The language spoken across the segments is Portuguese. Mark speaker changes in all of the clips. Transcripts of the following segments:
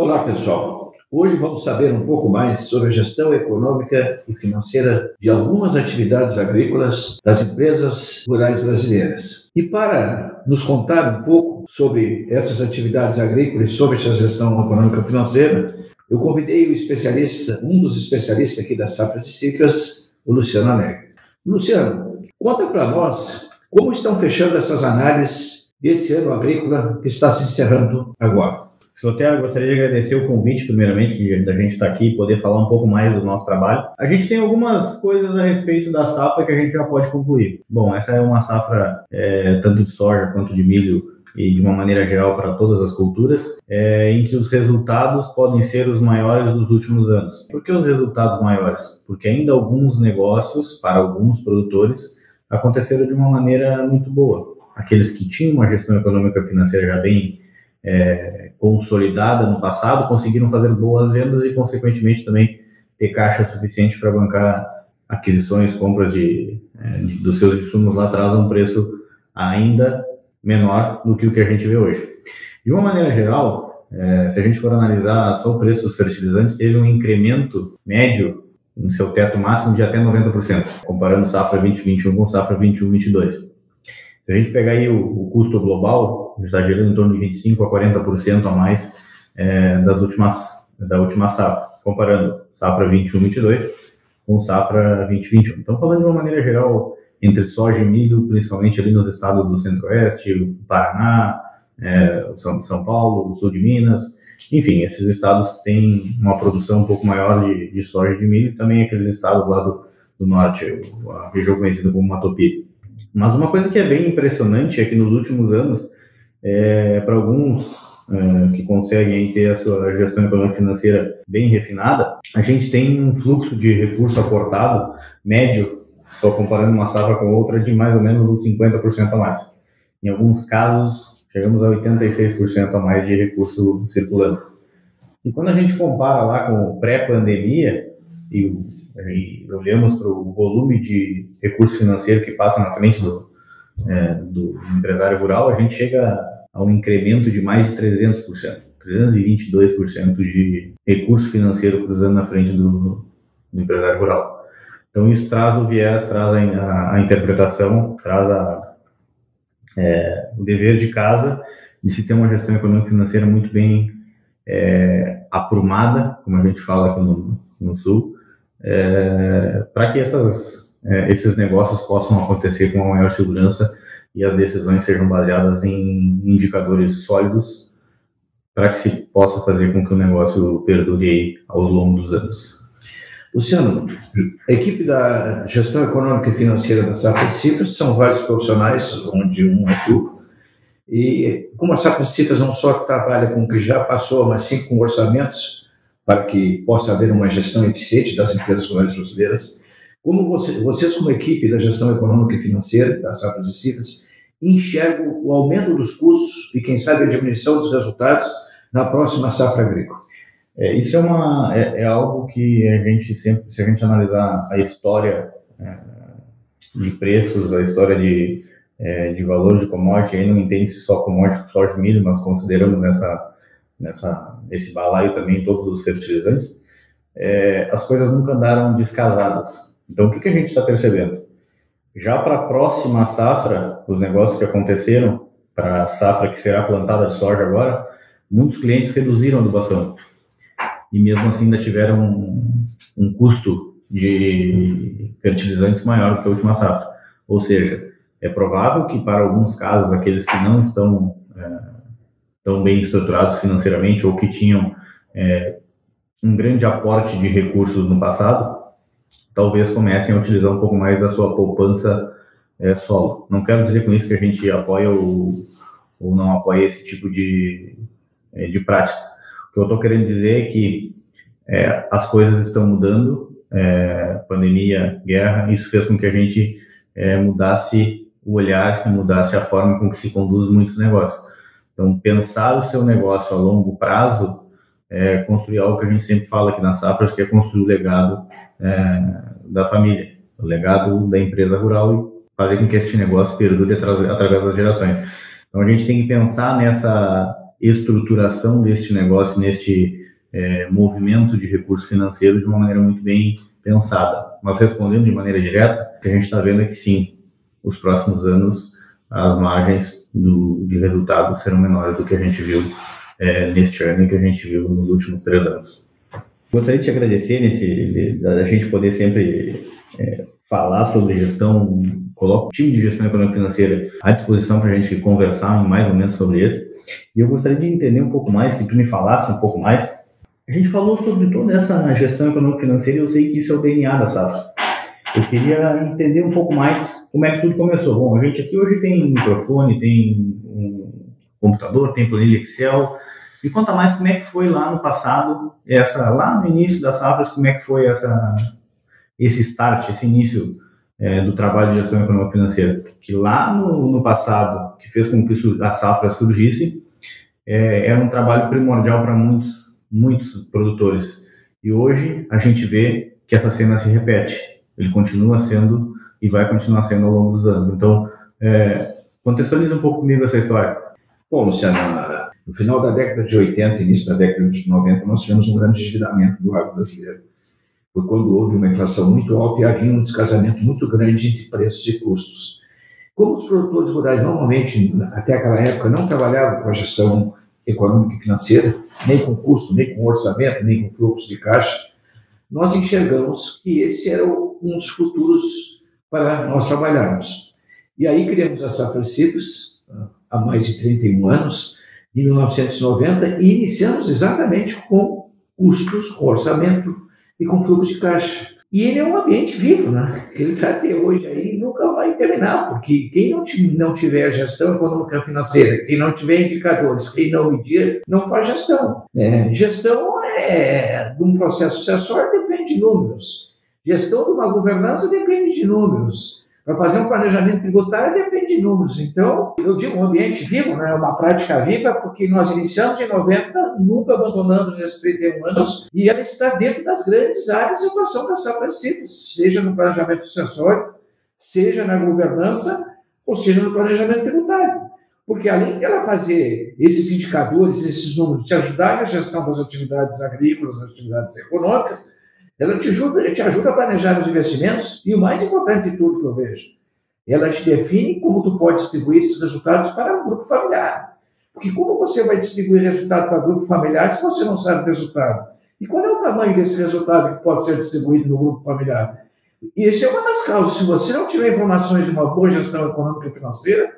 Speaker 1: Olá, pessoal. Hoje vamos saber um pouco mais sobre a gestão econômica e financeira de algumas atividades agrícolas das empresas rurais brasileiras. E para nos contar um pouco sobre essas atividades agrícolas e sobre essa gestão econômica e financeira, eu convidei um dos especialistas aqui das Safras e Cifras, o Luciano Alegre. Luciano, conta para nós como estão fechando essas análises desse ano agrícola que está se encerrando agora.
Speaker 2: Soter, gostaria de agradecer o convite, primeiramente, da gente estar aqui e poder falar um pouco mais do nosso trabalho. A gente tem algumas coisas a respeito da safra que a gente já pode concluir. Bom, essa é uma safra tanto de soja quanto de milho e de uma maneira geral para todas as culturas, em que os resultados podem ser os maiores dos últimos anos. Por que os resultados maiores? Porque ainda alguns negócios, para alguns produtores, aconteceram de uma maneira muito boa. Aqueles que tinham uma gestão econômica e financeira já bem consolidada no passado, conseguiram fazer boas vendas e, consequentemente, também ter caixa suficiente para bancar aquisições, compras dos seus insumos lá atrás a um preço ainda menor do que o que a gente vê hoje. De uma maneira geral, se a gente for analisar só o preço dos fertilizantes, teve um incremento médio no seu teto máximo de até 90%, comparando safra 2021 com safra 21-22. Se a gente pegar aí o custo global, está gerando em torno de 25% a 40% a mais da última safra, comparando safra 21-22 com safra 20-21. Então, falando de uma maneira geral, entre soja e milho, principalmente ali nos estados do Centro-Oeste, o Paraná, São Paulo, o sul de Minas, enfim, esses estados têm uma produção um pouco maior de soja e de milho, e também aqueles estados lá do norte, a região conhecida como Mato Piba. Mas uma coisa que é bem impressionante é que nos últimos anos, para alguns que conseguem ter a sua gestão econômica financeira bem refinada, a gente tem um fluxo de recurso aportado médio, só comparando uma safra com outra, de mais ou menos uns 50% a mais. Em alguns casos, chegamos a 86% a mais de recurso circulando. E quando a gente compara lá com o pré-pandemia, e olhamos para o volume de recurso financeiro que passa na frente do empresário rural, a gente chega a um incremento de mais de 300%, 322% de recurso financeiro cruzando na frente do empresário rural. Então isso traz o viés, traz a interpretação, traz o dever de casa de se ter uma gestão econômica e financeira muito bem aprumada, como a gente fala aqui no Sul, para que esses negócios possam acontecer com uma maior segurança e as decisões sejam baseadas em indicadores sólidos para que se possa fazer com que o negócio perdure ao longo dos anos.
Speaker 1: Luciano, a equipe da gestão econômica e financeira da Safras e Cifras são vários profissionais, onde um é tu, e como a Safras e Cifras não só trabalha com o que já passou, mas sim com orçamentos, para que possa haver uma gestão eficiente das empresas rurais brasileiras. Como vocês, como equipe da gestão econômica e financeira das Safras e Cifras, enxergam o aumento dos custos e, quem sabe, a diminuição dos resultados na próxima safra agrícola?
Speaker 2: Isso é algo que a gente sempre, se a gente analisar a história de preços, a história de valor de commodity, aí não entende-se só commodity, soja e milho, mas consideramos nesse balaio também todos os fertilizantes, as coisas nunca andaram descasadas. Então, o que a gente está percebendo? Já para a próxima safra, os negócios que aconteceram, para a safra que será plantada de soja agora, muitos clientes reduziram a adubação. E mesmo assim ainda tiveram um custo de fertilizantes maior do que a última safra. Ou seja, é provável que para alguns casos, aqueles que não estão tão bem estruturados financeiramente ou que tinham um grande aporte de recursos no passado, talvez comecem a utilizar um pouco mais da sua poupança solo. Não quero dizer com isso que a gente apoia ou não apoia esse tipo de prática. O que eu estou querendo dizer é que as coisas estão mudando, pandemia, guerra, isso fez com que a gente mudasse o olhar e mudasse a forma com que se conduz muitos negócios. Então, pensar o seu negócio a longo prazo construir algo que a gente sempre fala aqui nas Safras, que é construir o legado da família, o legado da empresa rural e fazer com que esse negócio perdure através das gerações. Então, a gente tem que pensar nessa estruturação deste negócio, neste movimento de recursos financeiros de uma maneira muito bem pensada. Mas respondendo de maneira direta, o que a gente está vendo é que sim, os próximos anos as margens de resultado serão menores do que a gente viu neste ano e que a gente viu nos últimos 3 anos. Gostaria de te agradecer da gente poder sempre falar sobre gestão, coloca o time de gestão econômica financeira à disposição para a gente conversar mais ou menos sobre isso. E eu gostaria de entender um pouco mais, que tu me falasse um pouco mais. A gente falou sobre toda essa gestão econômica financeira e eu sei que isso é o DNA da Safra. Eu queria entender um pouco mais como é que tudo começou. Bom, a gente aqui hoje tem microfone, tem um computador, tem planilha Excel. Me conta mais como é que foi lá no passado, lá no início das Safras, como é que foi esse start, esse início do trabalho de gestão econômica financeira. Que lá no passado, que fez com que a Safra surgisse, era um trabalho primordial para muitos produtores. E hoje a gente vê que essa cena se repete. Ele continua sendo e vai continuar sendo ao longo dos anos. Então, contextualiza um pouco comigo essa história.
Speaker 1: Bom, Luciano, no final da década de 80, início da década de 90, nós tivemos um grande endividamento do agro brasileiro. Foi quando houve uma inflação muito alta e havia um descasamento muito grande entre preços e custos. Como os produtores rurais normalmente, até aquela época, não trabalhavam com a gestão econômica e financeira, nem com custo, nem com orçamento, nem com fluxo de caixa, nós enxergamos que esse era um dos futuros para nós trabalharmos. E aí criamos a Safra Cifras, há mais de 31 anos, em 1990, e iniciamos exatamente com custos, com orçamento e com fluxo de caixa. E ele é um ambiente vivo, né? Ele está até hoje aí e nunca vai terminar, porque quem não tiver gestão econômica financeira, quem não tiver indicadores, quem não medir, não faz gestão. Gestão de um processo sucessório depende de números. Gestão de uma governança depende de números. Para fazer um planejamento tributário depende de números. Então, eu digo um ambiente vivo, né? Uma prática viva, porque nós iniciamos em 90, nunca abandonando nesses 31 anos, e ela está dentro das grandes áreas de atuação da Safra Cifras, seja no planejamento sucessório, seja na governança, ou seja no planejamento tributário. Porque além de ela fazer esses indicadores, esses números, te ajudar na gestão das atividades agrícolas, das atividades econômicas, ela te ajuda a planejar os investimentos e o mais importante de tudo que eu vejo, ela te define como tu pode distribuir esses resultados para um grupo familiar. Porque como você vai distribuir resultado para grupo familiar se você não sabe o resultado? E qual é o tamanho desse resultado que pode ser distribuído no grupo familiar? E essa é uma das causas. Se você não tiver informações de uma boa gestão econômica e financeira,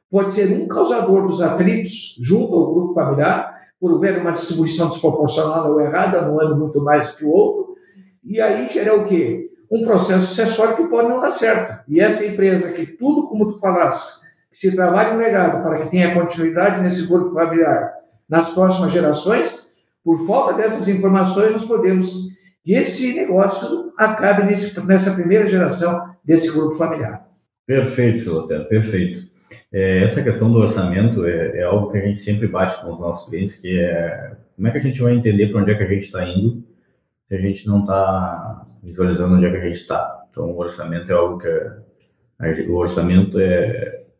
Speaker 1: pode ser um causador dos atritos junto ao grupo familiar, por haver uma distribuição desproporcional ou errada, um ano muito mais do que o outro, e aí gera o quê? Um processo sucessório que pode não dar certo. E essa empresa que tudo, como tu falaste, que se trabalhe um legado para que tenha continuidade nesse grupo familiar nas próximas gerações, por falta dessas informações, nós podemos que esse negócio acabe nessa primeira geração desse grupo familiar.
Speaker 2: Perfeito, Filotea, perfeito. Essa questão do orçamento é algo que a gente sempre bate com os nossos clientes, que é como é que a gente vai entender para onde é que a gente está indo se a gente não está visualizando onde é que a gente está. Então, o orçamento é algo que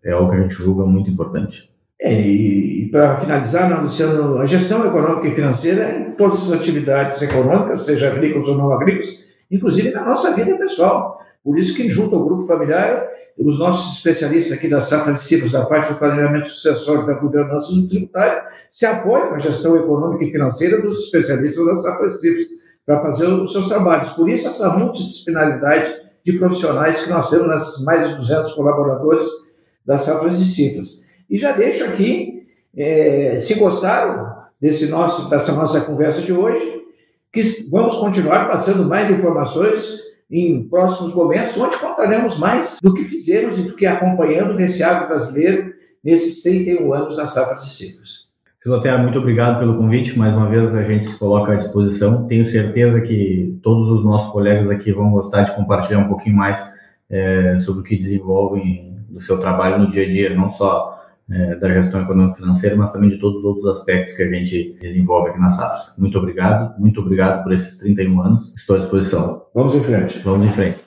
Speaker 2: algo que a gente julga muito importante.
Speaker 1: E para finalizar, Luciano, a gestão econômica e financeira em todas as atividades econômicas, seja agrícolas ou não agrícolas, inclusive na nossa vida pessoal. Por isso que junto ao grupo familiar, os nossos especialistas aqui da Safra Cifras, da parte do planejamento sucessório da governança do tributário, se apoiam na gestão econômica e financeira dos especialistas da Safra Cifras para fazer os seus trabalhos. Por isso, essa multidisciplinaridade de profissionais que nós temos nas mais de 200 colaboradores da Safra Cifras. E já deixo aqui, se gostaram dessa nossa conversa de hoje, que vamos continuar passando mais informações em próximos momentos, onde contaremos mais do que fizemos e do que acompanhamos nesse agro brasileiro nesses 31 anos da Safra Cifras.
Speaker 2: Filotea, muito obrigado pelo convite. Mais uma vez a gente se coloca à disposição. Tenho certeza que todos os nossos colegas aqui vão gostar de compartilhar um pouquinho mais sobre o que desenvolvem do seu trabalho no dia a dia, não só da gestão econômica e financeira, mas também de todos os outros aspectos que a gente desenvolve aqui na Safra. Muito obrigado por esses 31 anos. Estou à disposição.
Speaker 1: Vamos em frente.
Speaker 2: Vamos em frente.